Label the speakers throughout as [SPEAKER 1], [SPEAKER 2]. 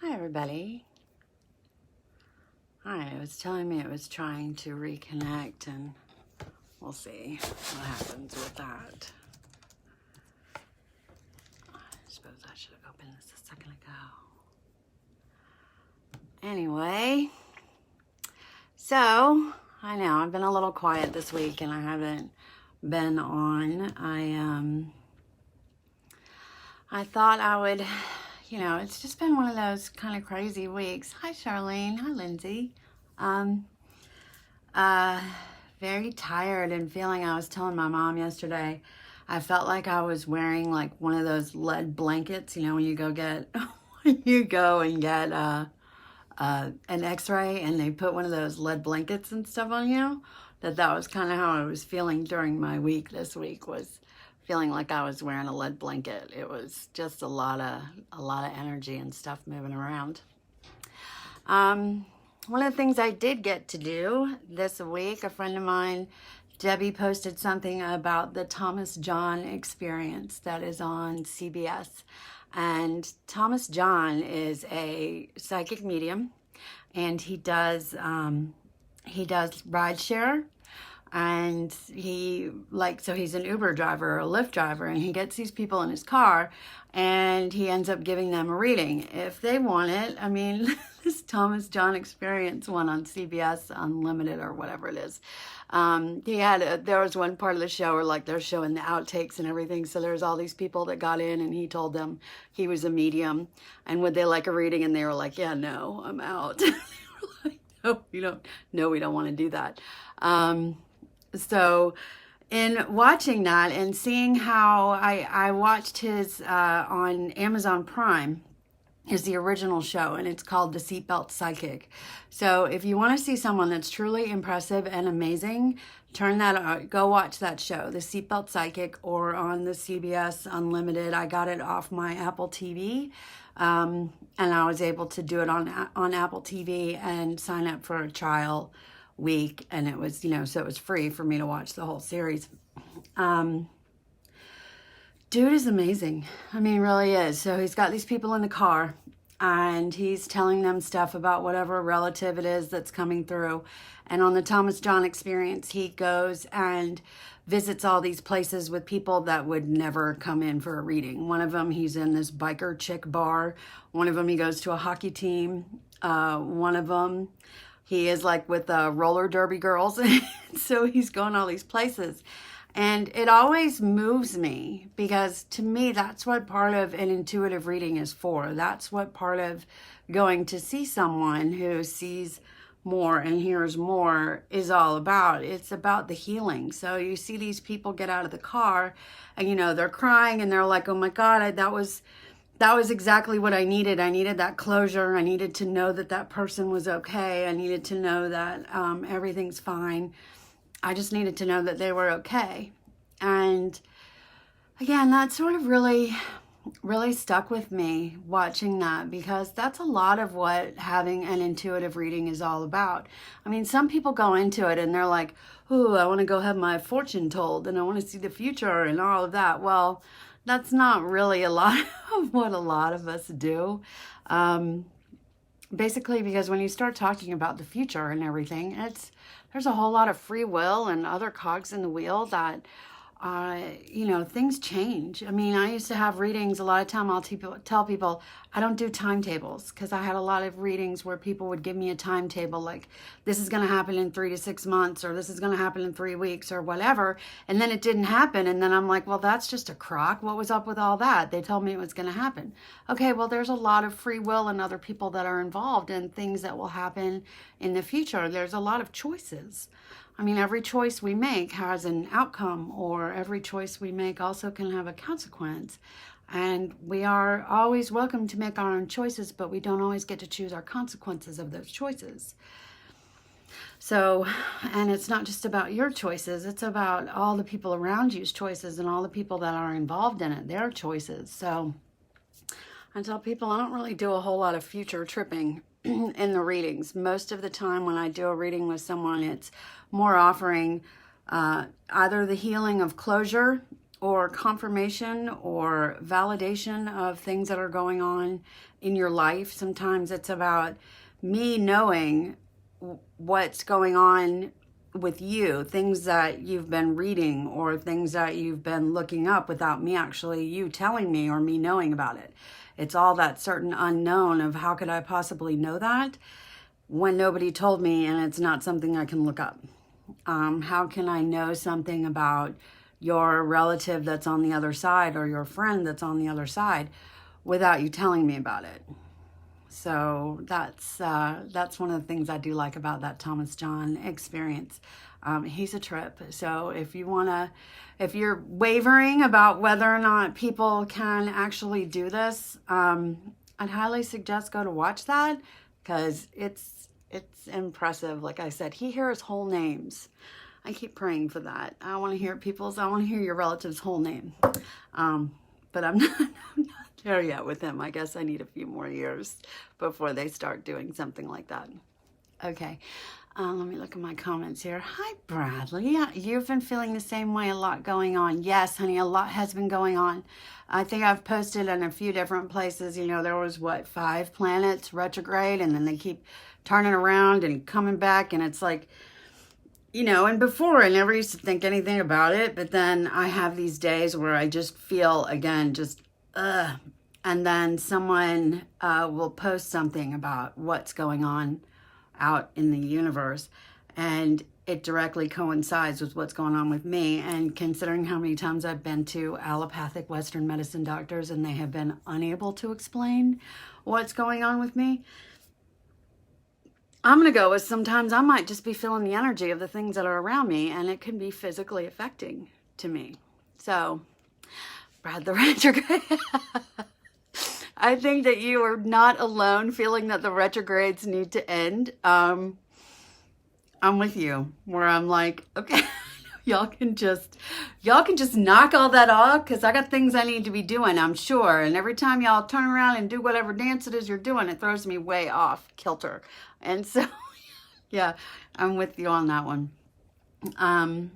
[SPEAKER 1] Hi, everybody. All right, it was telling me it was trying to reconnect, and we'll see what happens with that. I suppose I should have opened this a second ago. Anyway, so I know I've been a little quiet this week, and I haven't been on. I thought I would. It's just been one of those kind of crazy weeks. Hi, Charlene. Hi, Lindsay. Very tired and feeling. I was telling my mom yesterday, I felt like I was wearing like one of those lead blankets. When you go get, when you go and get an X-ray, and they put one of those lead blankets and stuff on you. That was kind of how I was feeling during my week this week. Was feeling like I was wearing a lead blanket. It was just a lot of energy and stuff moving around. One of the things I did get to do this week, a friend of mine, Debbie, posted something about the Thomas John experience that is on CBS. And Thomas John is a psychic medium, and he does rideshare. And he's an Uber driver or a Lyft driver, and he gets these people in his car, and he ends up giving them a reading if they want it. I mean, this Thomas John experience one on CBS Unlimited or whatever it is. There was one part of the show where like they're showing the outtakes and everything. So there's all these people that got in, and he told them he was a medium, and would they like a reading? And they were like, yeah, no, I'm out. They were like, we don't want to do that. So in watching that and seeing how I watched his on Amazon Prime is the original show, and it's called The Seatbelt Psychic. So if you want to see someone that's truly impressive and amazing, go watch that show, The Seatbelt Psychic, or on the CBS Unlimited. I got it off my Apple TV, and I was able to do it on Apple TV and sign up for a trial week, and it was, so it was free for me to watch the whole series. Dude is amazing. I mean, really is. So he's got these people in the car, and he's telling them stuff about whatever relative it is that's coming through. And on the Thomas John experience, he goes and visits all these places with people that would never come in for a reading. One of them, he's in this biker chick bar. One of them, he goes to a hockey team. One of them, he is like with roller derby girls. So he's going all these places. And it always moves me, because to me, that's what part of an intuitive reading is for. That's what part of going to see someone who sees more and hears more is all about. It's about the healing. So you see these people get out of the car, and they're crying, and they're like, oh my God, that was exactly what I needed. I needed that closure. I needed to know that person was okay. I needed to know that everything's fine. I just needed to know that they were okay. And again, that sort of really, really stuck with me watching that, because that's a lot of what having an intuitive reading is all about. I mean, some people go into it and they're like, ooh, I want to go have my fortune told, and I want to see the future and all of that. Well, that's not really a lot of what a lot of us do. Basically, because when you start talking about the future and everything, there's a whole lot of free will and other cogs in the wheel that, things change. I mean, I used to have readings. A lot of time I'll tell people I don't do timetables, because I had a lot of readings where people would give me a timetable, like this is going to happen in 3 to 6 months, or this is going to happen in 3 weeks, or whatever. And then it didn't happen. And then I'm like, well, that's just a crock. What was up with all that? They told me it was going to happen. Okay, well, there's a lot of free will and other people that are involved in things that will happen in the future. There's a lot of choices. I mean, every choice we make has an outcome, or every choice we make also can have a consequence. And we are always welcome to make our own choices, but we don't always get to choose our consequences of those choices. So, and it's not just about your choices, it's about all the people around you's choices, and all the people that are involved in it, their choices. So I tell people I don't really do a whole lot of future tripping in the readings. Most of the time when I do a reading with someone, it's more offering either the healing of closure, or confirmation or validation of things that are going on in your life. Sometimes it's about me knowing what's going on with you, things that you've been reading or things that you've been looking up without me actually, you telling me or me knowing about it. It's all that certain unknown of how could I possibly know that when nobody told me and it's not something I can look up. How can I know something about your relative that's on the other side or your friend that's on the other side without you telling me about it? So that's one of the things I do like about that Thomas John experience. He's a trip. So if you're wavering about whether or not people can actually do this, I'd highly suggest go to watch that, because it's impressive. Like I said, he hears whole names. I keep praying for that. I want to hear your relative's whole name. But I'm not there yet with him. I guess I need a few more years before they start doing something like that. Okay, let me look at my comments here. Hi, Bradley. You've been feeling the same way, a lot going on. Yes, honey, a lot has been going on. I think I've posted in a few different places. There was, 5 planets retrograde, and then they keep turning around and coming back, and it's like, and before I never used to think anything about it, but then I have these days where I just feel, again, just, and then someone will post something about what's going on out in the universe, and it directly coincides with what's going on with me. And considering how many times I've been to allopathic Western medicine doctors and they have been unable to explain what's going on with me, I'm going to go with sometimes I might just be feeling the energy of the things that are around me, and it can be physically affecting to me. So, Brad the retrograde. I think that you are not alone feeling that the retrogrades need to end. I'm with you, where I'm like, okay, y'all can just knock all that off, because I got things I need to be doing, I'm sure. And every time y'all turn around and do whatever dance it is you're doing, it throws me way off kilter. And so, yeah, I'm with you on that one. Hi,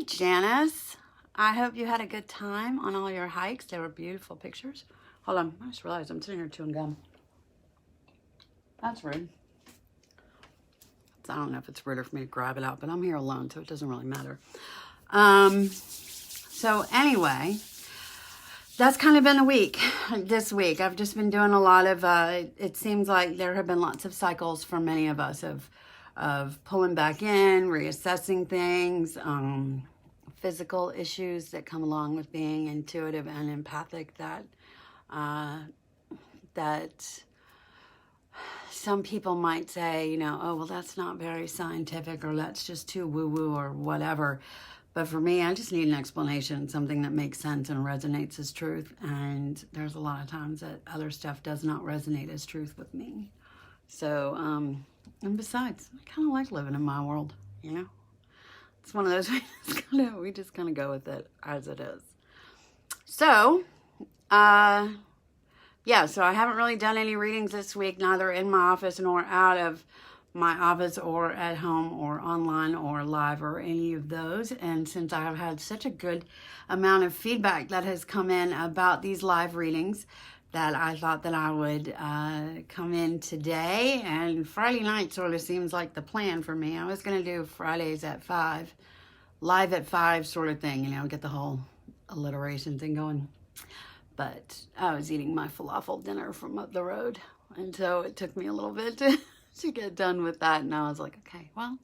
[SPEAKER 1] Janice. I hope you had a good time on all your hikes. They were beautiful pictures. Hold on, I just realized I'm sitting here chewing gum. That's rude. I don't know if it's ruder for me to grab it out, but I'm here alone, so it doesn't really matter. So anyway, that's kind of been the week, this week. I've just been doing a lot of, it seems like there have been lots of cycles for many of us of pulling back in, reassessing things, physical issues that come along with being intuitive and empathic that some people might say, oh, well, that's not very scientific, or that's just too woo-woo or whatever. But for me, I just need an explanation, something that makes sense and resonates as truth. And there's a lot of times that other stuff does not resonate as truth with me. So, and besides, I kind of like living in my world, It's one of those, we just kind of go with it as it is. So, yeah, so I haven't really done any readings this week, neither in my office nor out of my office or at home or online or live or any of those. And since I have had such a good amount of feedback that has come in about these live readings, that I thought that I would come in today. And Friday night sort of seems like the plan for me. I was going to do Fridays at 5, live at 5 sort of thing, get the whole alliteration thing going. But I was eating my falafel dinner from up the road, and so it took me a little bit to get done with that. And I was like, okay, well,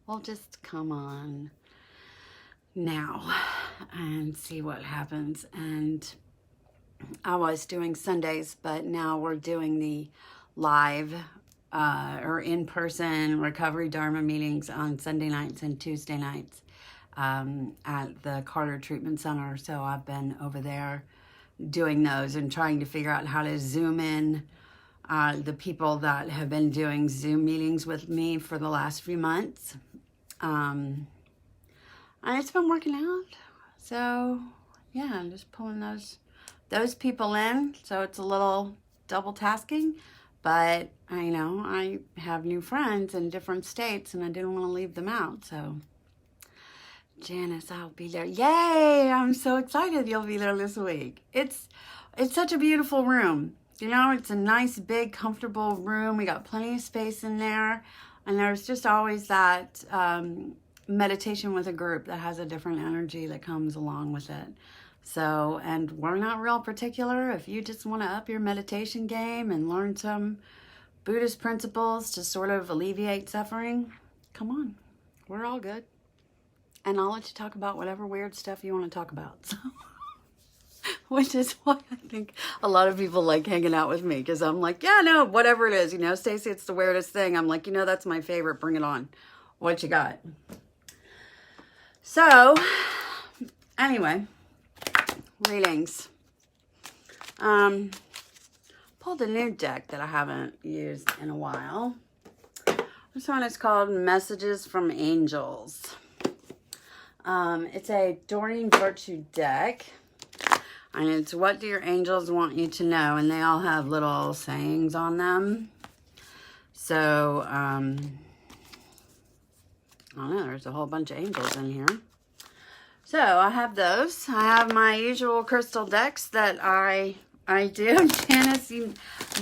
[SPEAKER 1] we'll just come on now and see what happens. And I was doing Sundays, but now we're doing the live or in-person recovery Dharma meetings on Sunday nights and Tuesday nights at the Carter Treatment Center. So I've been over there doing those and trying to figure out how to zoom in the people that have been doing Zoom meetings with me for the last few months. And it's been working out. So yeah, I'm just pulling those people in. So it's a little double tasking, but I have new friends in different states and I didn't want to leave them out. So Janice, I'll be there. Yay! I'm so excited you'll be there this week. It's such a beautiful room. You know, it's a nice, big, comfortable room. We got plenty of space in there. And there's just always that meditation with a group that has a different energy that comes along with it. So, and we're not real particular. If you just want to up your meditation game and learn some Buddhist principles to sort of alleviate suffering, come on. We're all good. And I'll let you talk about whatever weird stuff you want to talk about. So, which is why I think a lot of people like hanging out with me, because I'm like, yeah, no, whatever it is, you know, Stacey, it's the weirdest thing. I'm like, you know, that's my favorite. Bring it on. What you got? So, anyway, readings. Pulled a new deck that I haven't used in a while. This one is called Messages from Angels. It's a Doreen Virtue deck, and it's what do your angels want you to know, and they all have little sayings on them. So, I don't know, there's a whole bunch of angels in here. So, I have those. I have my usual crystal decks that I do. Janice,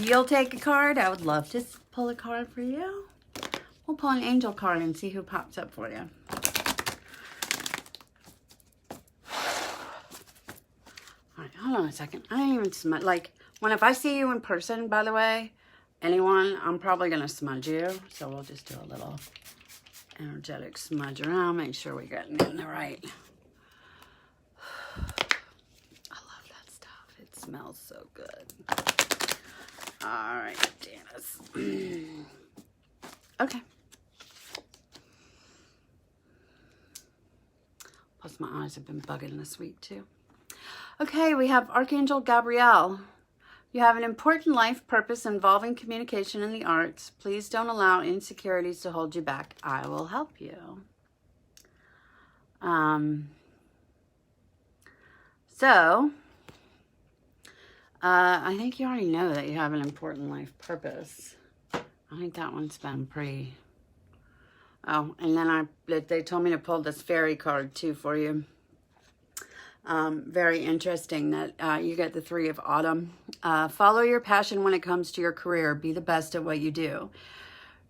[SPEAKER 1] you'll take a card. I would love to pull a card for you. We'll pull an angel card and see who pops up for you. Hold on a second. I didn't even smudge. Like, if I see you in person, by the way, anyone, I'm probably going to smudge you. So we'll just do a little energetic smudge around. Make sure we're getting in the right. I love that stuff. It smells so good. All right, Janice. Okay. Plus my eyes have been bugging this week too. Okay, we have Archangel Gabrielle. You have an important life purpose involving communication in the arts. Please don't allow insecurities to hold you back. I will help you. I think you already know that you have an important life purpose. I think that one's been pretty... Oh, and then they told me to pull this fairy card too for you. Very interesting that you get the Three of Autumn. Follow your passion when it comes to your career. Be the best at what you do.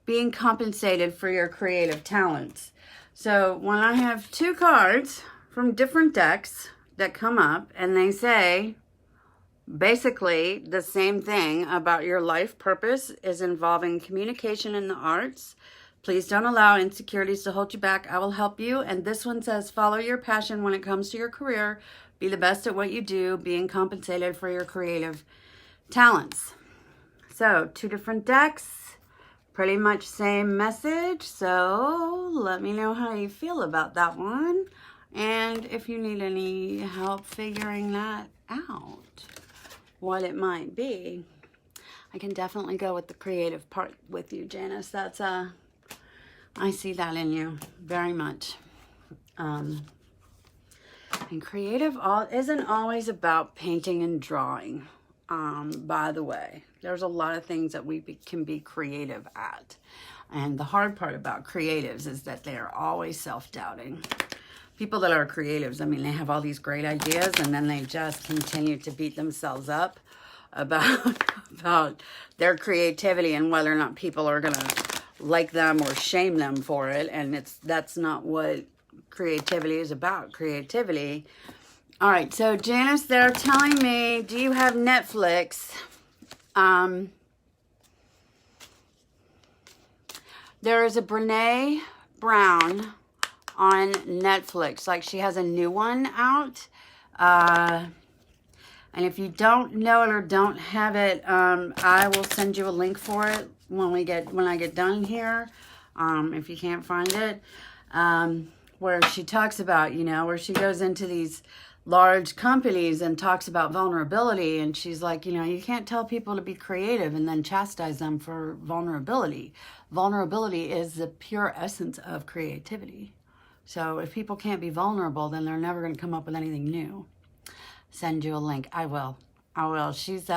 [SPEAKER 1] Being compensated for your creative talents. So when I have two cards from different decks that come up and they say basically the same thing about your life purpose is involving communication in the arts. Please don't allow insecurities to hold you back. I will help you. And this one says, follow your passion when it comes to your career. Be the best at what you do, being compensated for your creative talents. So, two different decks, pretty much same message. So, let me know how you feel about that one. And if you need any help figuring that out, what it might be. I can definitely go with the creative part with you, Janice. That's I see that in you very much. And creative isn't always about painting and drawing, by the way. There's a lot of things that we can be creative at. And the hard part about creatives is that they are always self-doubting. People that are creatives, I mean, they have all these great ideas and then they just continue to beat themselves up about their creativity and whether or not people are going to like them or shame them for it, and that's not what creativity is about. Creativity. All right, so Janice, they're telling me, do you have Netflix? There is a Brene Brown on Netflix. Like, she has a new one out. And if you don't know it or don't have it, I will send you a link for it when I get done here, if you can't find it, where she talks about, where she goes into these large companies and talks about vulnerability, and she's like, you can't tell people to be creative and then chastise them for vulnerability. Vulnerability is the pure essence of creativity. So if people can't be vulnerable, then they're never going to come up with anything new. Send you a link. I will. She's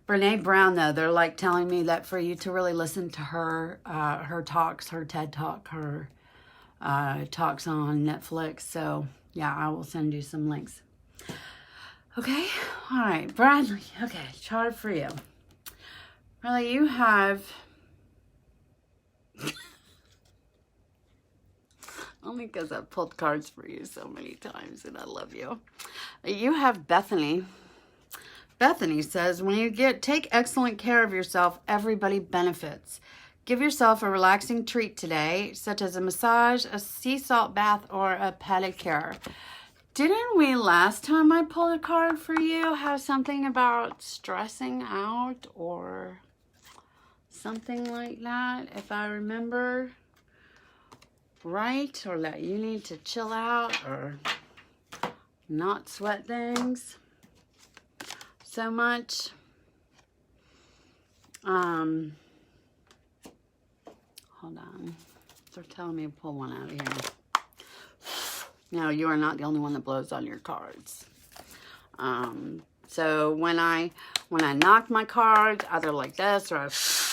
[SPEAKER 1] Brene Brown, though. They're like telling me that for you to really listen to her, her talks, her TED Talk, her talks on Netflix. So yeah, I will send you some links. Okay, all right, Bradley. Okay, chart for you. Bradley, you have only because I've pulled cards for you so many times and I love you. You have Bethany. Bethany says, when you take excellent care of yourself, everybody benefits. Give yourself a relaxing treat today, such as a massage, a sea salt bath, or a pedicure. Didn't we last time I pulled a card for you have something about stressing out or something like that, if I remember right, or that you need to chill out or not sweat things so much. Hold on. They're telling me to pull one out of here. No, you are not the only one that blows on your cards. So when I knock my cards, either like this or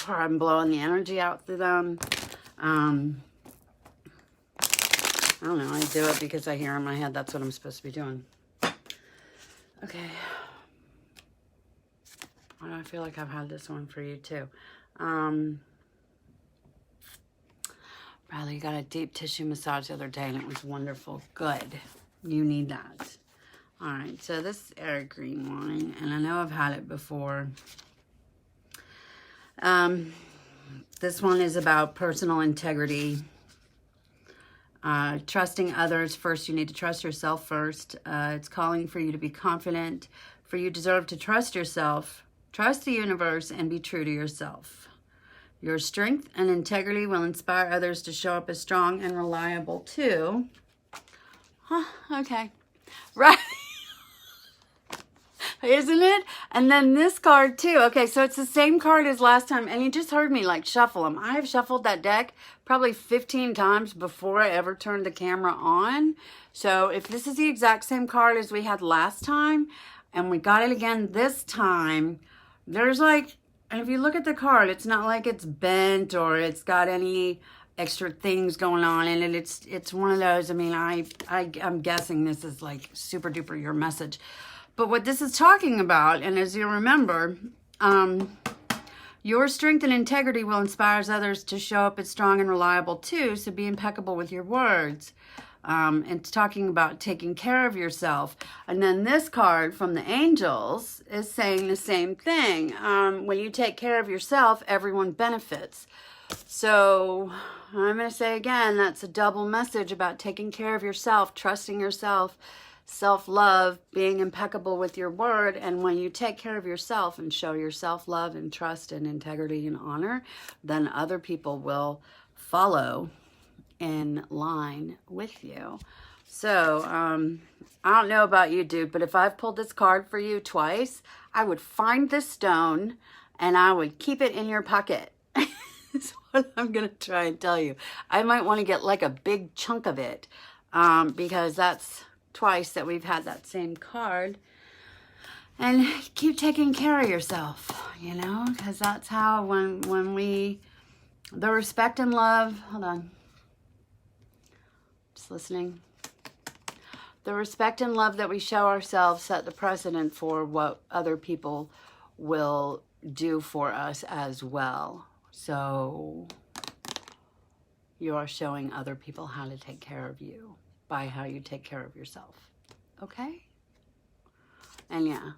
[SPEAKER 1] I'm blowing the energy out through them. I don't know. I do it because I hear in my head that's what I'm supposed to be doing. Okay. I feel like I've had this one for you too. Bradley, you got a deep tissue massage the other day and it was wonderful. Good. You need that. All right. So this is air green wine, and I know I've had it before. This one is about personal integrity. Trusting others first. You need to trust yourself first. It's calling for you to be confident. For you deserve to trust yourself, trust the universe, and be true to yourself. Your strength and integrity will inspire others to show up as strong and reliable too. Huh, okay. Right. Isn't it? And then this card too. Okay, so it's the same card as last time. And you just heard me like shuffle them. I have shuffled that deck probably 15 times before I ever turned the camera on. So if this is the exact same card as we had last time, and we got it again this time, there's like, and if you look at the card, it's not like it's bent or it's got any extra things going on in it. It's one of those, I mean, I'm guessing this is like super duper your message. But what this is talking about, and as you remember, your strength and integrity will inspire others to show up as strong and reliable too, so be impeccable with your words. It's talking about taking care of yourself. And then this card from the angels is saying the same thing. When you take care of yourself, everyone benefits. So I'm going to say again, that's a double message about taking care of yourself, trusting yourself, self-love, being impeccable with your word. And when you take care of yourself and show your self-love and trust and integrity and honor, then other people will follow in line with you. So I don't know about you, dude, but if I've pulled this card for you twice, I would find this stone and I would keep it in your pocket. That's what I'm going to try and tell you. I might want to get like a big chunk of it because that's twice that we've had that same card. And keep taking care of yourself, you know, because that's how when we, the respect and love, hold on. Listening. The respect and love that we show ourselves set the precedent for what other people will do for us as well. So you are showing other people how to take care of you by how you take care of yourself. Okay? And yeah,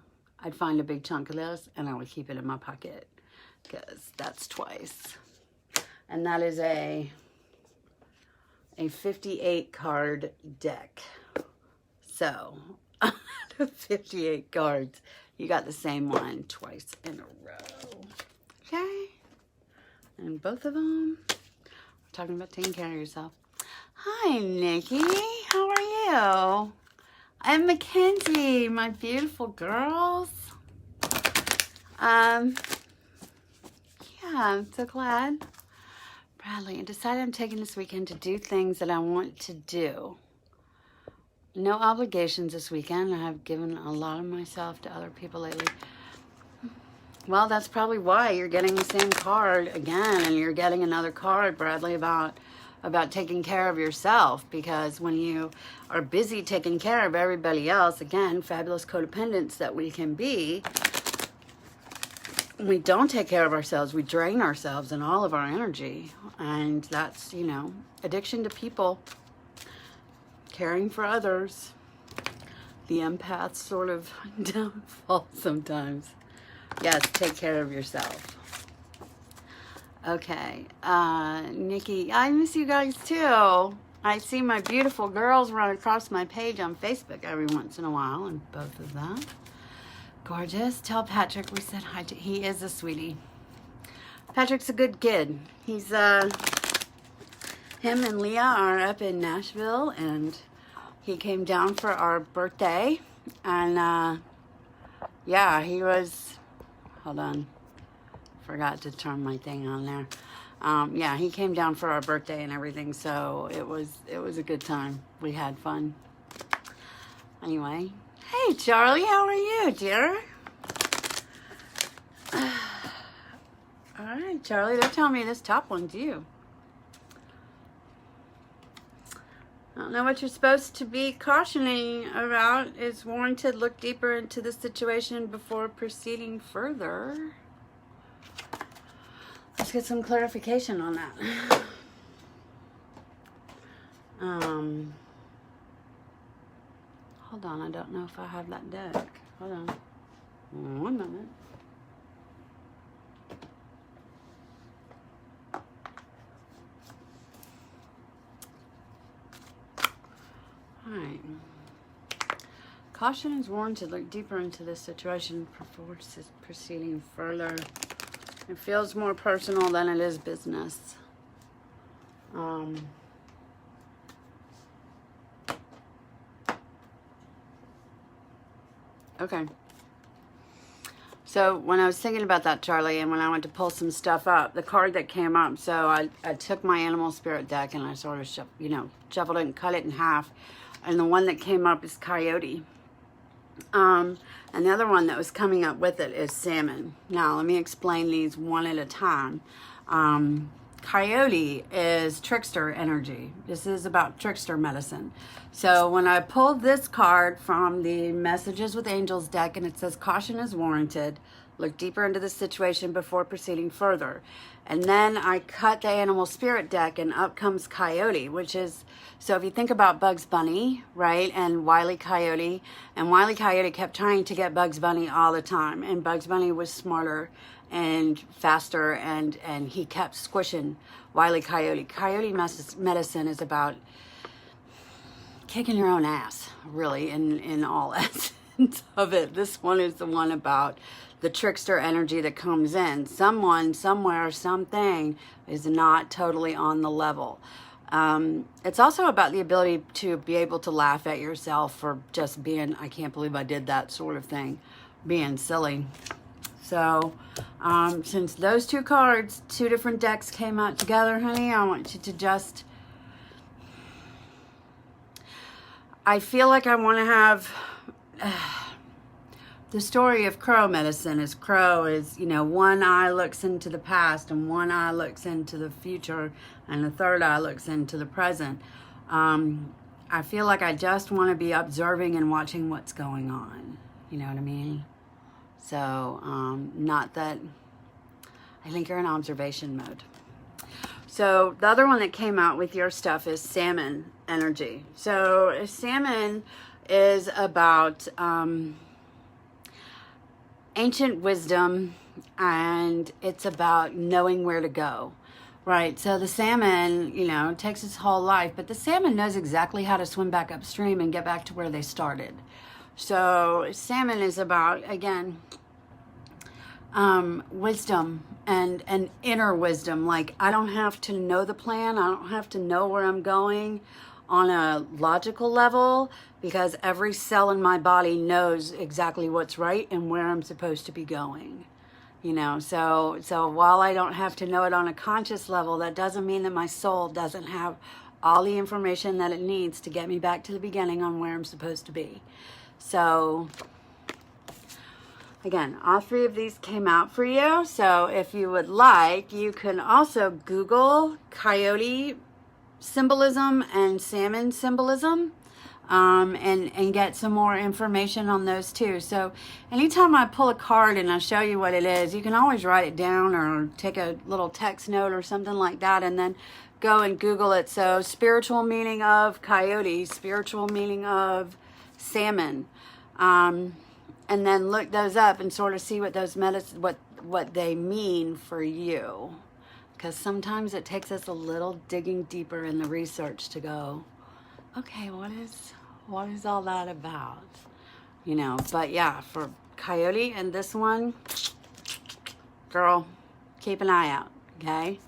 [SPEAKER 1] I'd find a big chunk of this and I would keep it in my pocket because that's twice. And that is a 58 card deck. So 58 cards, you got the same one twice in a row. Okay, and both of them, we're talking about taking care of yourself. Hi, Nikki, how are you? I'm Mackenzie, my beautiful girls. Yeah, I'm so glad. Bradley, I decided I'm taking this weekend to do things that I want to do. No obligations this weekend. I have given a lot of myself to other people lately. Well, that's probably why you're getting the same card again, and you're getting another card, Bradley, about about taking care of yourself, because when you are busy taking care of everybody else, again, fabulous codependents that we can be, we don't take care of ourselves. We drain ourselves and all of our energy. And that's, you know, addiction to people, caring for others. The empath sort of downfall sometimes. Yes, take care of yourself. Okay, Nikki, I miss you guys too. I see my beautiful girls run across my page on Facebook every once in a while, and both of them. Gorgeous. Tell Patrick we said hi to. He is a sweetie. Patrick's a good kid. He's, him and Leah are up in Nashville, and he came down for our birthday, and, yeah, he was, hold on. Forgot to turn my thing on there. Yeah, he came down for our birthday and everything, so it was a good time. We had fun. Anyway, hey Charlie, how are you, dear? All right, Charlie, they're telling me this top one's you. I don't know what you're supposed to be cautioning about. It's warranted. Look deeper into the situation before proceeding further. Let's get some clarification on that. Hold on, I don't know if I have that deck. Hold on. 1 moment. Alright. Caution is warranted. Look deeper into this situation before proceeding further. It feels more personal than it is business. Okay. So when I was thinking about that, Charlie, and when I went to pull some stuff up, the card that came up, so I took my animal spirit deck and I sort of, shuffled it and cut it in half. And the one that came up is Coyote. And the other one that was coming up with it is Salmon. Now, let me explain these one at a time. Coyote is trickster energy. This is about trickster medicine. So when I pulled this card from the Messages with Angels deck, and it says caution is warranted, look deeper into the situation before proceeding further. And then I cut the animal spirit deck, and up comes Coyote, which is, so if you think about Bugs Bunny, right, and Wile E. Coyote, and Wile E. Coyote kept trying to get Bugs Bunny all the time, and Bugs Bunny was smarter and faster, and he kept squishing Wile E. Coyote. Coyote medicine is about kicking your own ass, really, in all essence of it. This one is the one about the trickster energy that comes in. Someone, somewhere, something is not totally on the level. It's also about the ability to be able to laugh at yourself for just being, I can't believe I did that sort of thing, being silly. So, since those two cards, two different decks came out together, honey, I want you to just, I feel like I want to have, the story of crow medicine is one eye looks into the past and one eye looks into the future and the third eye looks into the present. I feel like I just want to be observing and watching what's going on. You know what I mean? So, not that, I think you're in observation mode. So, the other one that came out with your stuff is Salmon energy. So, Salmon is about ancient wisdom, and it's about knowing where to go. Right, so the salmon, takes its whole life, but the salmon knows exactly how to swim back upstream and get back to where they started. So salmon is about, again, wisdom and inner wisdom. Like, I don't have to know the plan. I don't have to know where I'm going on a logical level, because every cell in my body knows exactly what's right and where I'm supposed to be going. So while I don't have to know it on a conscious level, that doesn't mean that my soul doesn't have all the information that it needs to get me back to the beginning on where I'm supposed to be. So, again, all three of these came out for you. So if you would like, you can also Google Coyote symbolism and salmon symbolism, and get some more information on those too. So anytime I pull a card and I show you what it is, you can always write it down or take a little text note or something like that, and then go and Google it. So spiritual meaning of coyote, spiritual meaning of salmon, and then look those up and sort of see what those what they mean for you. Because sometimes it takes us a little digging deeper in the research to go, okay, what is all that about? You know, but yeah, for coyote and this one, girl, keep an eye out, okay?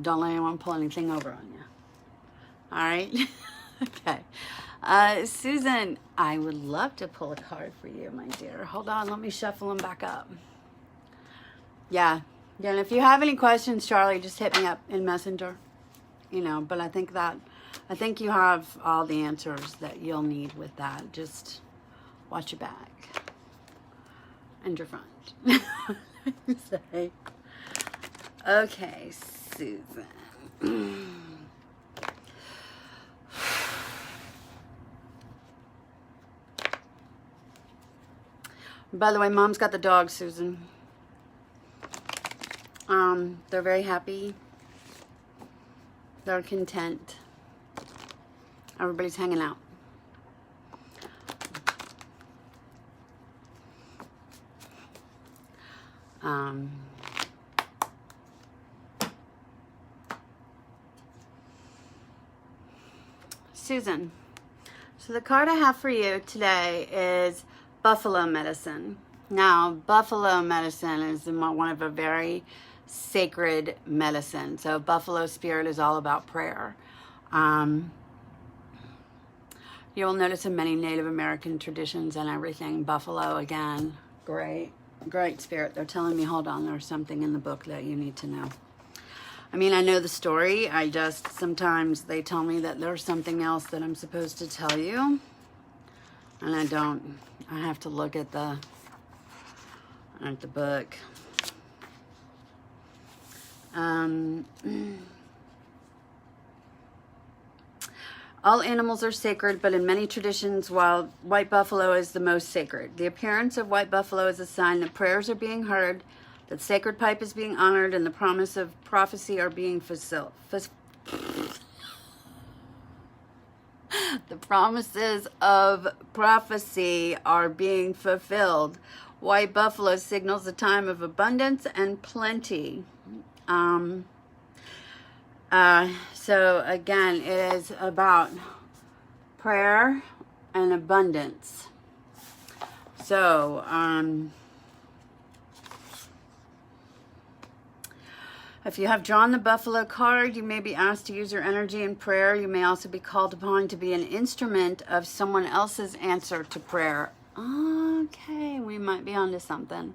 [SPEAKER 1] Don't let anyone pull anything over on you. All right? Okay. Susan, I would love to pull a card for you, my dear. Hold on, let me shuffle them back up. Yeah. Yeah, and if you have any questions, Charlie, just hit me up in Messenger. You know, but I think you have all the answers that you'll need with that. Just watch your back and your front. Say. Okay, Susan. By the way, Mom's got the dog, Susan. They're very happy. They're content. Everybody's hanging out. Susan, so the card I have for you today is buffalo medicine. Now, buffalo medicine is one of a very sacred medicine. So buffalo spirit is all about prayer. You'll notice in many Native American traditions and everything, buffalo, again, great spirit. They're telling me, hold on, there's something in the book that you need to know. I mean, I know the story. Sometimes they tell me that there's something else that I'm supposed to tell you. And I don't. I have to look at the book. All animals are sacred, but in many traditions, while white buffalo is the most sacred. The appearance of white buffalo is a sign that prayers are being heard, that sacred pipe is being honored, and the promise of prophecy are being fulfilled. The promises of prophecy are being fulfilled. White buffalo signals a time of abundance and plenty. So again, it is about prayer and abundance. So, if you have drawn the buffalo card, you may be asked to use your energy in prayer. You may also be called upon to be an instrument of someone else's answer to prayer. Okay, we might be onto something.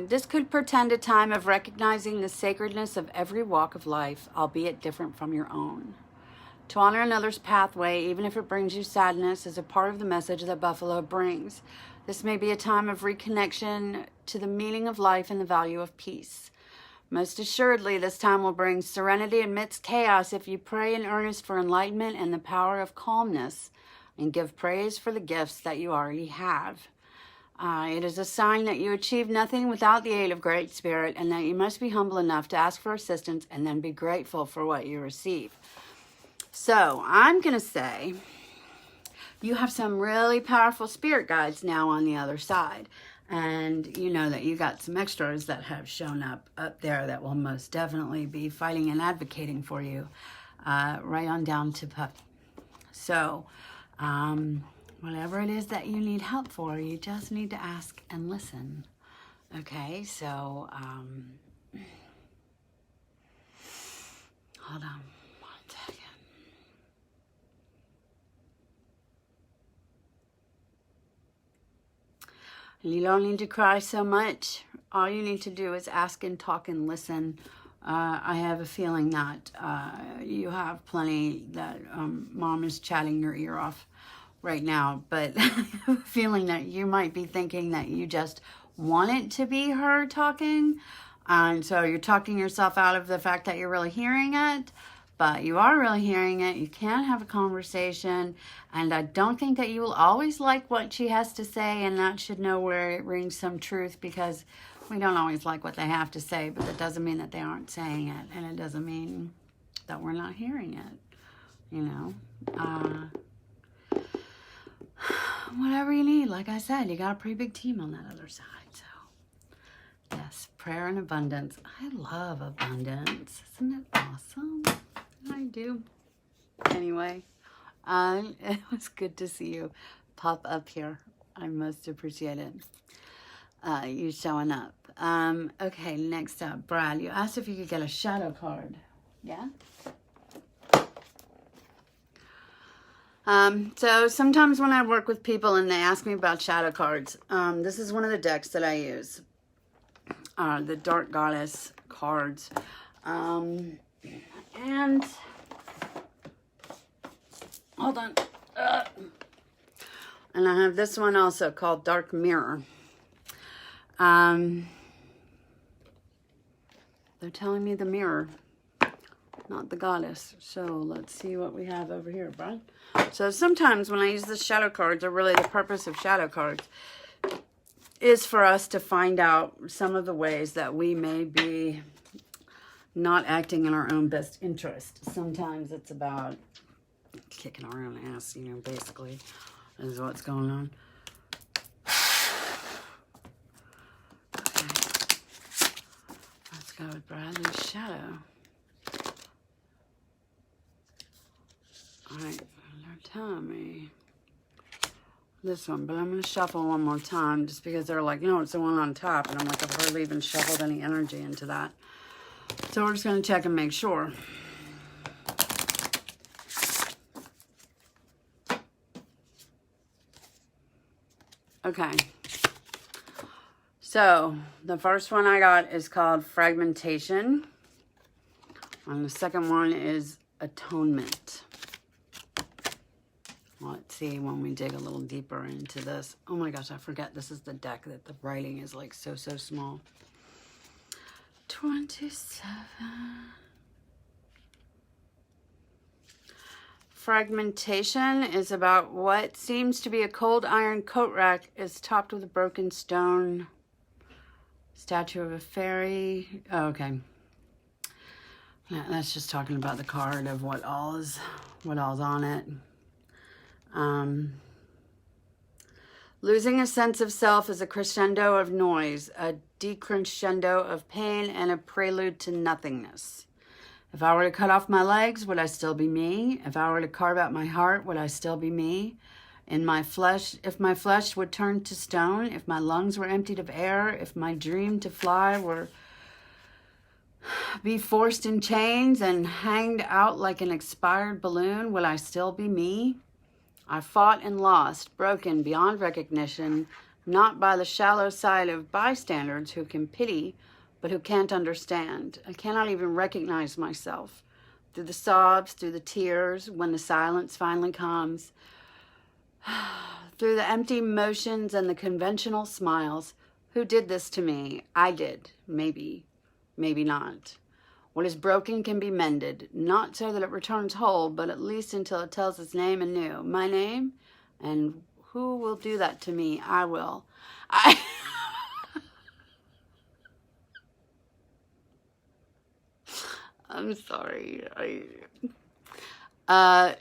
[SPEAKER 1] This could portend a time of recognizing the sacredness of every walk of life, albeit different from your own. To honor another's pathway, even if it brings you sadness, is a part of the message that buffalo brings. This may be a time of reconnection to the meaning of life and the value of peace. Most assuredly, this time will bring serenity amidst chaos if you pray in earnest for enlightenment and the power of calmness, and give praise for the gifts that you already have. It is a sign that you achieve nothing without the aid of Great Spirit, and that you must be humble enough to ask for assistance and then be grateful for what you receive. So I'm going to say you have some really powerful spirit guides now on the other side. And you know that you got some extras that have shown up there that will most definitely be fighting and advocating for you, right on down to pup. So, whatever it is that you need help for, you just need to ask and listen. Okay, so, hold on 1 second. You don't need to cry so much. All you need to do is ask and talk and listen. I have a feeling that you have plenty that Mom is chatting your ear off right now. But I have a feeling that you might be thinking that you just want it to be her talking. And so you're talking yourself out of the fact that you're really hearing it. but you are really hearing it. You can have a conversation, and I don't think that you will always like what she has to say, and that should know where it rings some truth, because we don't always like what they have to say, but that doesn't mean that they aren't saying it, and it doesn't mean that we're not hearing it, you know. Whatever you need, like I said, you got a pretty big team on that other side. So yes, prayer and abundance. I love abundance. Isn't it awesome? I do. Anyway, it was good to see you pop up here. I most appreciate it. You showing up. Okay, next up, Brad, you asked if you could get a shadow card. Yeah? So sometimes when I work with people and they ask me about shadow cards, this is one of the decks that I use. The Dark Goddess cards. And hold on. And I have this one also called Dark Mirror. They're telling me the mirror, not the goddess. So let's see what we have over here, Brad. So sometimes when I use the shadow cards, or really the purpose of shadow cards is for us to find out some of the ways that we may be not acting in our own best interest. Sometimes it's about kicking our own ass, you know, basically, is what's going on. Okay. Let's go with Bradley's shadow. Alright, they're telling me this one, but I'm going to shuffle one more time just because they're like, no, it's the one on top. And I'm like, I've hardly even shuffled any energy into that. So we're just going to check and make sure. Okay. So the first one I got is called Fragmentation. And the second one is Atonement. Let's see when we dig a little deeper into this. Oh my gosh, I forget this is the deck that the writing is like so small. 27. Fragmentation is about what seems to be a cold iron coat rack is topped with a broken stone statue of a fairy. Oh, okay. Yeah, that's just talking about the card of what all's on it. Losing a sense of self is a crescendo of noise, a decrescendo of pain, and a prelude to nothingness. If I were to cut off my legs, would I still be me? If I were to carve out my heart, would I still be me? In my flesh, if my flesh would turn to stone, if my lungs were emptied of air, if my dream to fly were be forced in chains and hanged out like an expired balloon, would I still be me? I fought and lost, broken beyond recognition, not by the shallow side of bystanders who can pity, but who can't understand. I cannot even recognize myself. Through the sobs, through the tears, when the silence finally comes, through the empty motions and the conventional smiles. Who did this to me? I did. Maybe. Maybe not. What is broken can be mended, not so that it returns whole, but at least until it tells its name anew. My name? And who will do that to me? I will. I'm sorry. I'm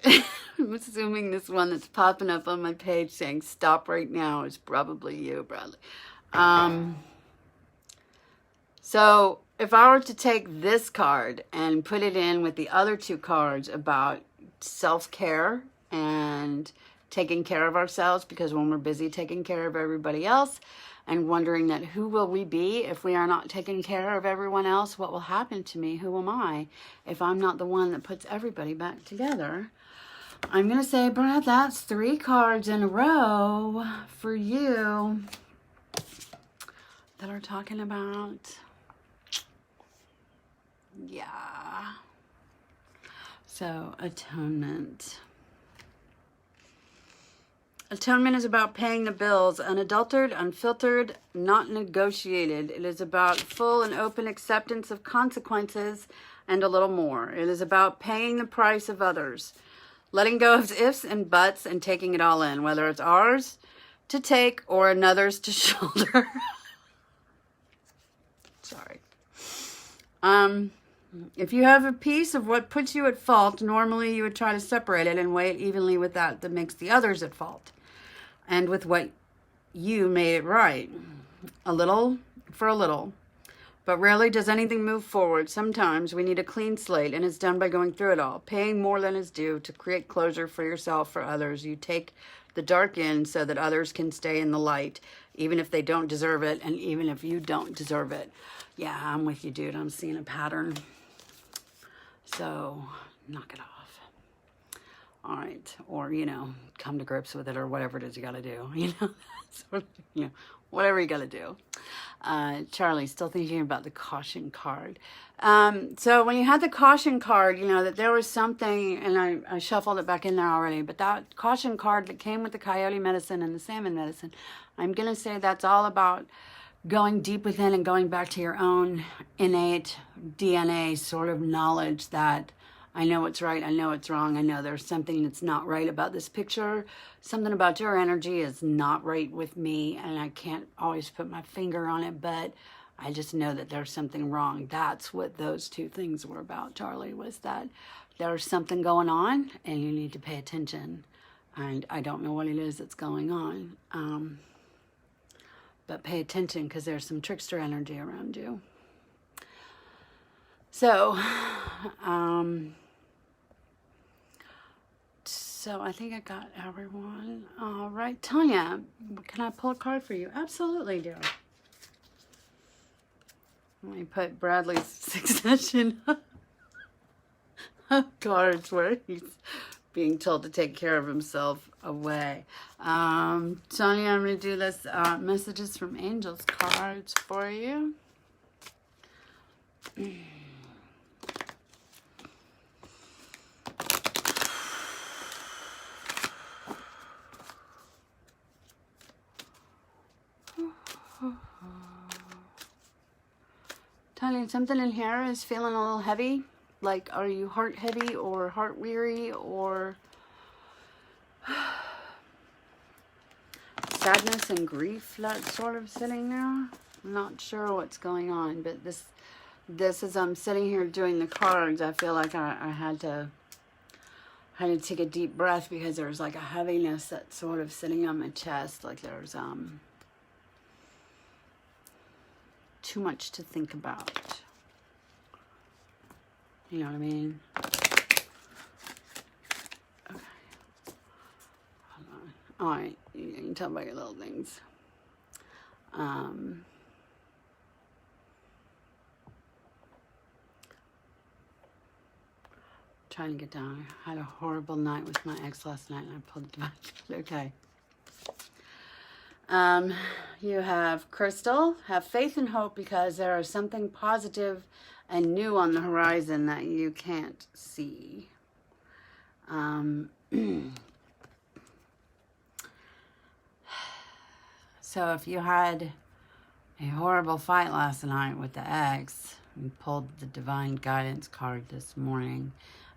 [SPEAKER 1] assuming this one that's popping up on my page saying stop right now is probably you, Bradley. So if I were to take this card and put it in with the other two cards about self-care and taking care of ourselves, because when we're busy taking care of everybody else and wondering that who will we be if we are not taking care of everyone else, what will happen to me, who am I, if I'm not the one that puts everybody back together, I'm going to say, Brad, that's 3 cards in a row for you that are talking about, yeah. So, atonement. Atonement is about paying the bills, unadulterated, unfiltered, not negotiated. It is about full and open acceptance of consequences and a little more. It is about paying the price of others, letting go of ifs and buts and taking it all in, whether it's ours to take or another's to shoulder. Sorry. If you have a piece of what puts you at fault, normally you would try to separate it and weigh it evenly with that makes the others at fault, and with what you made it right. A little for a little. But rarely does anything move forward. Sometimes we need a clean slate, and it's done by going through it all, paying more than is due to create closure for yourself, for others. You take the dark in so that others can stay in the light, even if they don't deserve it, and even if you don't deserve it. Yeah, I'm with you, dude. I'm seeing a pattern. So, knock it off. All right. Or, come to grips with it, or whatever it is you got to do. Whatever you got to do. Charlie, still thinking about the caution card. So when you had the caution card, that there was something, and I shuffled it back in there already, but that caution card that came with the coyote medicine and the salmon medicine, I'm going to say that's all about going deep within and going back to your own innate DNA sort of knowledge that I know what's right, I know what's wrong, I know there's something that's not right about this picture, something about your energy is not right with me, and I can't always put my finger on it, but I just know that there's something wrong. That's what those two things were about, Charlie, was that there's something going on, and you need to pay attention, and I don't know what it is that's going on, but pay attention, because there's some trickster energy around you. So, So I think I got everyone. All right, Tanya, can I pull a card for you? Absolutely, dear. Let me put Bradley's succession of cards where he's being told to take care of himself away. Tanya, I'm going to do this messages from angels cards for you. Tanya, something in here is feeling a little heavy. Like, are you heart heavy or heart weary or sadness and grief that's sort of sitting there? I'm not sure what's going on, but this as I'm sitting here doing the cards, I feel like I had to take a deep breath, because there's like a heaviness that's sort of sitting on my chest, like there's too much to think about. You know what I mean? Okay. Hold on. All right. You can tell by your little things. Trying to get down. I had a horrible night with my ex last night, and I pulled it back. Okay. You have Crystal, have faith and hope, because there is something positive and new on the horizon that you can't see. So if you had a horrible fight last night with the ex, you pulled the divine guidance card this morning,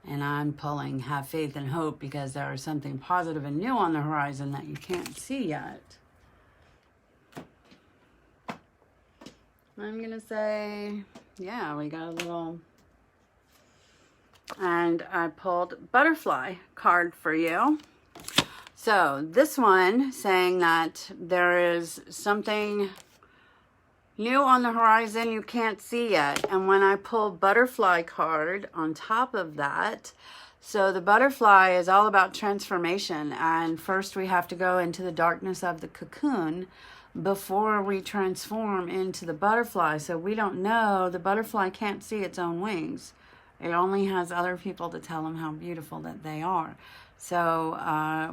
[SPEAKER 1] and I'm pulling have faith and hope, because there is something positive and new on the horizon that you can't see yet. I'm going to say, yeah, we got a little, and I pulled butterfly card for you. So this one saying that there is something new on the horizon you can't see yet. And when I pull butterfly card on top of that, so the butterfly is all about transformation. And first we have to go into the darkness of the cocoon before we transform into the butterfly. So we don't know, the butterfly can't see its own wings. It only has other people to tell them how beautiful that they are. So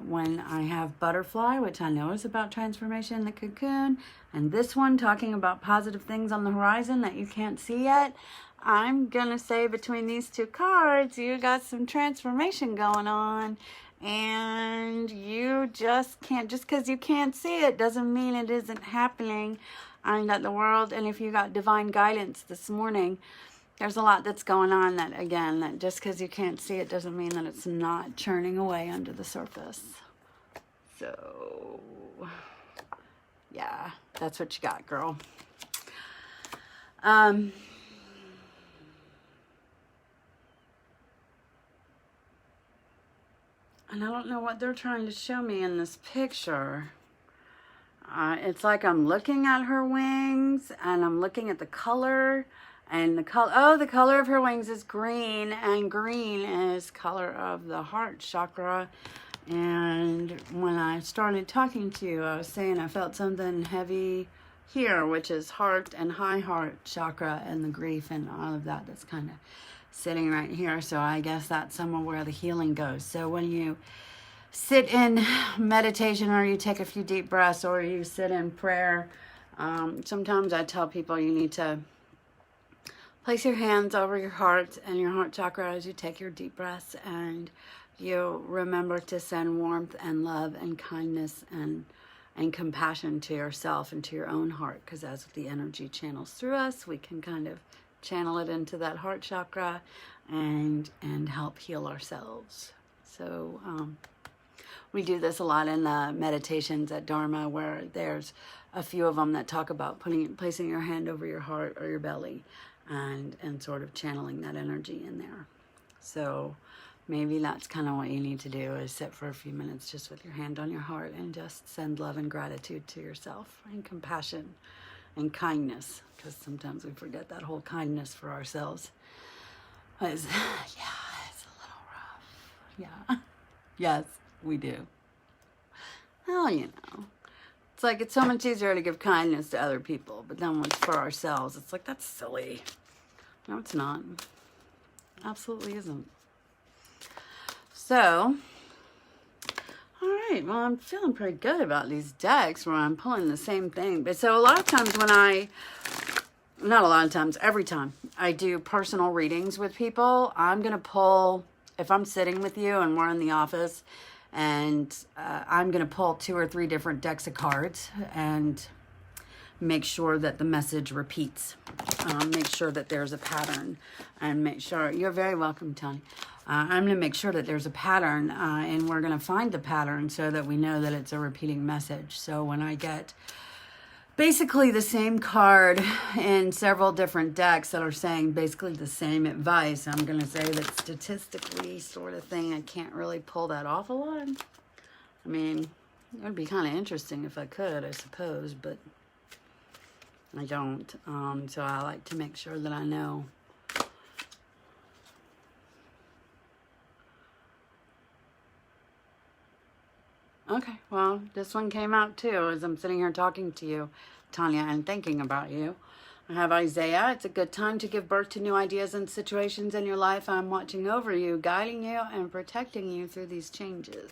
[SPEAKER 1] when I have butterfly, which I know is about transformation in the cocoon, and this one talking about positive things on the horizon that you can't see yet, I'm gonna say between these two cards, you got some transformation going on. And you just can't, just because you can't see it doesn't mean it isn't happening. I got the world, and if you got divine guidance this morning, there's a lot that's going on that, again, that just because you can't see it doesn't mean that it's not churning away under the surface. So, yeah, that's what you got, girl. And I don't know what they're trying to show me in this picture. It's like I'm looking at her wings and I'm looking at the color, and the color of her wings is green, and green is color of the heart chakra. And when I started talking to you, I was saying I felt something heavy here, which is heart and high heart chakra, and the grief and all of that that's kind of sitting right here. So I guess that's somewhere where the healing goes. So when you sit in meditation, or you take a few deep breaths, or you sit in prayer, sometimes I tell people you need to place your hands over your heart and your heart chakra as you take your deep breaths, and you remember to send warmth and love and kindness and compassion to yourself and to your own heart, because as the energy channels through us, we can kind of channel it into that heart chakra and help heal ourselves. So we do this a lot in the meditations at Dharma, where there's a few of them that talk about placing your hand over your heart or your belly and sort of channeling that energy in there. So maybe that's kind of what you need to do, is sit for a few minutes just with your hand on your heart and just send love and gratitude to yourself, and compassion and kindness, because sometimes we forget that whole kindness for ourselves. Yeah, it's a little rough. Yeah. Yes, we do. Well, you know, it's like it's so much easier to give kindness to other people, but then when it's for ourselves, it's like, that's silly. No, it's not. Absolutely isn't. So, all right, well, I'm feeling pretty good about these decks where I'm pulling the same thing. But so a lot of times not a lot of times, every time I do personal readings with people, I'm going to pull, if I'm sitting with you and we're in the office, and I'm going to pull 2 or 3 different decks of cards and make sure that the message repeats. Make sure that there's a pattern, and make sure, you're very welcome, Tony. I'm going to make sure that there's a pattern, and we're going to find the pattern so that we know that it's a repeating message. So when I get basically the same card in several different decks that are saying basically the same advice, I'm going to say that statistically, sort of thing, I can't really pull that off a lot. I mean, it would be kind of interesting if I could, I suppose, but I don't. So I like to make sure that I know. Okay, well, this one came out too as I'm sitting here talking to you, Tanya, and thinking about you. I have Isaiah. It's a good time to give birth to new ideas and situations in your life. I'm watching over you, guiding you, and protecting you through these changes.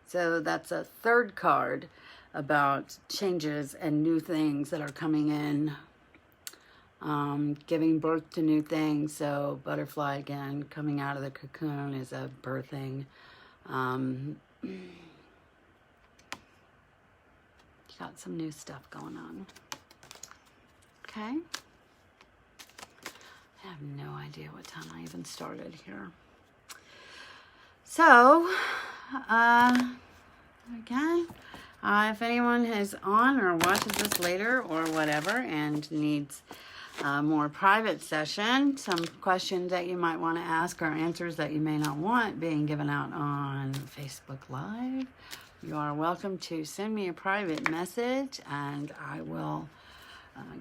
[SPEAKER 1] So that's a third card about changes and new things that are coming in. Giving birth to new things. So butterfly again, coming out of the cocoon is a birthing. Got some new stuff going on. Okay. I have no idea what time I even started here. So, again, if anyone is on or watches this later or whatever and needs a more private session, some questions that you might want to ask or answers that you may not want being given out on Facebook Live, you are welcome to send me a private message and I will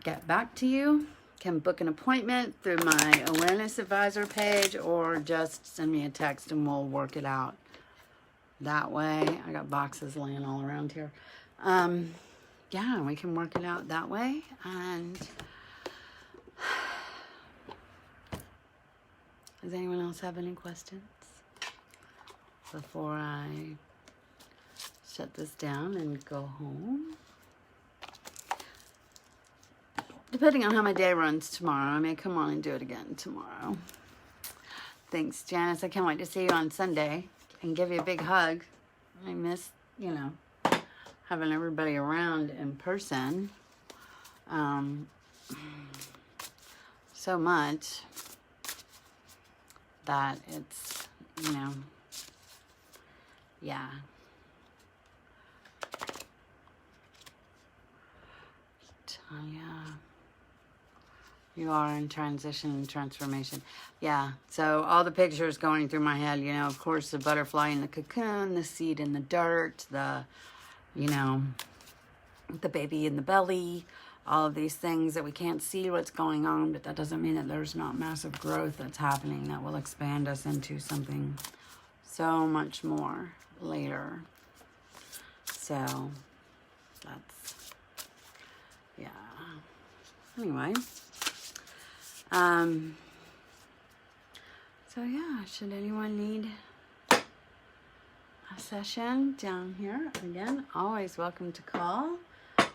[SPEAKER 1] get back to you. Can book an appointment through my Awareness Advisor page, or just send me a text and we'll work it out that way. I got boxes laying all around here. Yeah, we can work it out that way. And does anyone else have any questions before I shut this down and go home? Depending on how my day runs tomorrow, I may come on and do it again tomorrow. Thanks, Janice. I can't wait to see you on Sunday and give you a big hug. I miss, having everybody around in person. so much that it's, you know, yeah. Yeah. You are in transition and transformation. Yeah, so all the pictures going through my head, you know, of course, the butterfly in the cocoon, the seed in the dirt, the, you know, the baby in the belly, all of these things that we can't see what's going on, but that doesn't mean that there's not massive growth that's happening that will expand us into something so much more later. So that's, yeah. Anyway. So yeah, should anyone need a session down here, again, always welcome to call.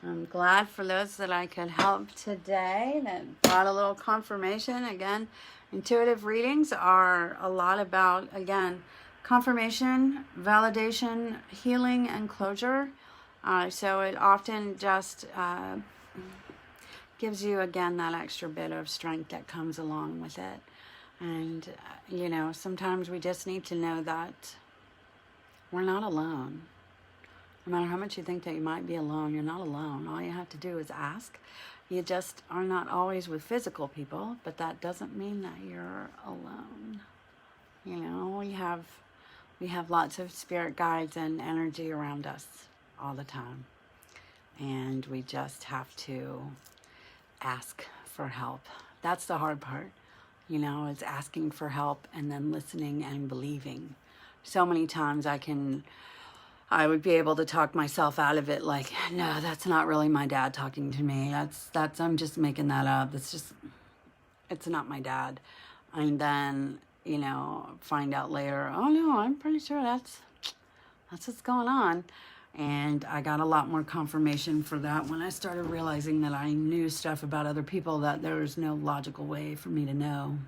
[SPEAKER 1] I'm glad for those that I could help today, that brought a little confirmation. Again, intuitive readings are a lot about, again, confirmation, validation, healing, and closure. So it often just gives you, again, that extra bit of strength that comes along with it. And, you know, sometimes we just need to know that we're not alone. No matter how much you think that you might be alone, you're not alone. All you have to do is ask. You just are not always with physical people, but that doesn't mean that you're alone. You know, we have lots of spirit guides and energy around us all the time. And we just have to ask for help. That's the hard part, you know, is asking for help and then listening and believing. So many times I would be able to talk myself out of it, like, no, that's not really my dad talking to me. That's I'm just making that up. It's not my dad. And then, you know, find out later, oh no, I'm pretty sure that's what's going on. And I got a lot more confirmation for that when I started realizing that I knew stuff about other people that there was no logical way for me to know.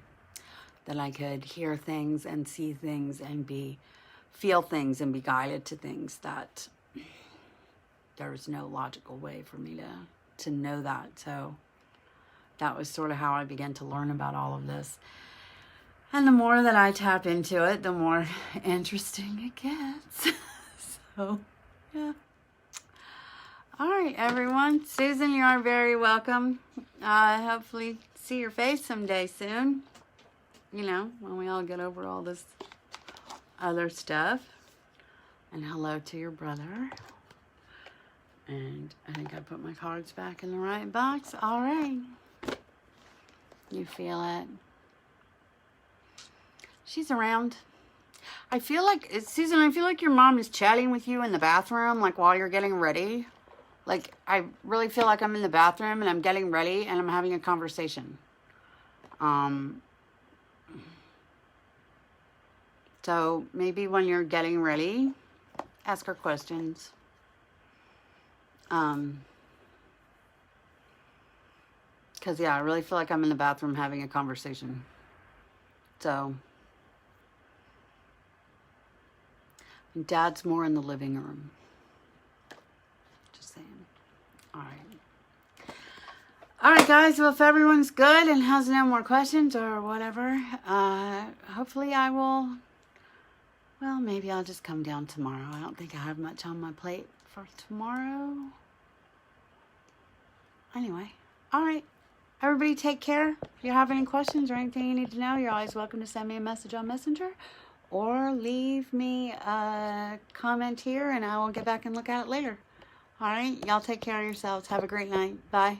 [SPEAKER 1] That I could hear things and see things and feel things and be guided to things, that there was no logical way for me to know that. So that was sort of how I began to learn about all of this. And the more that I tap into it, the more interesting it gets. So, yeah. All right, everyone. Susan, you are very welcome. Hopefully see your face someday soon. You know, when we all get over all this other stuff. And hello to your brother. And I think I put my cards back in the right box. All right. You feel it. She's around. I feel like, Susan, I feel like your mom is chatting with you in the bathroom, like while you're getting ready. Like, I really feel like I'm in the bathroom and I'm getting ready and I'm having a conversation. So maybe when you're getting ready, ask her questions. Because, yeah, I really feel like I'm in the bathroom having a conversation. So, Dad's more in the living room. Just saying. All right. All right, guys. Well, if everyone's good and has no more questions or whatever, hopefully I will... Well, maybe I'll just come down tomorrow. I don't think I have much on my plate for tomorrow. Anyway, all right. Everybody take care. If you have any questions or anything you need to know, you're always welcome to send me a message on Messenger or leave me a comment here and I will get back and look at it later. All right. Y'all take care of yourselves. Have a great night. Bye.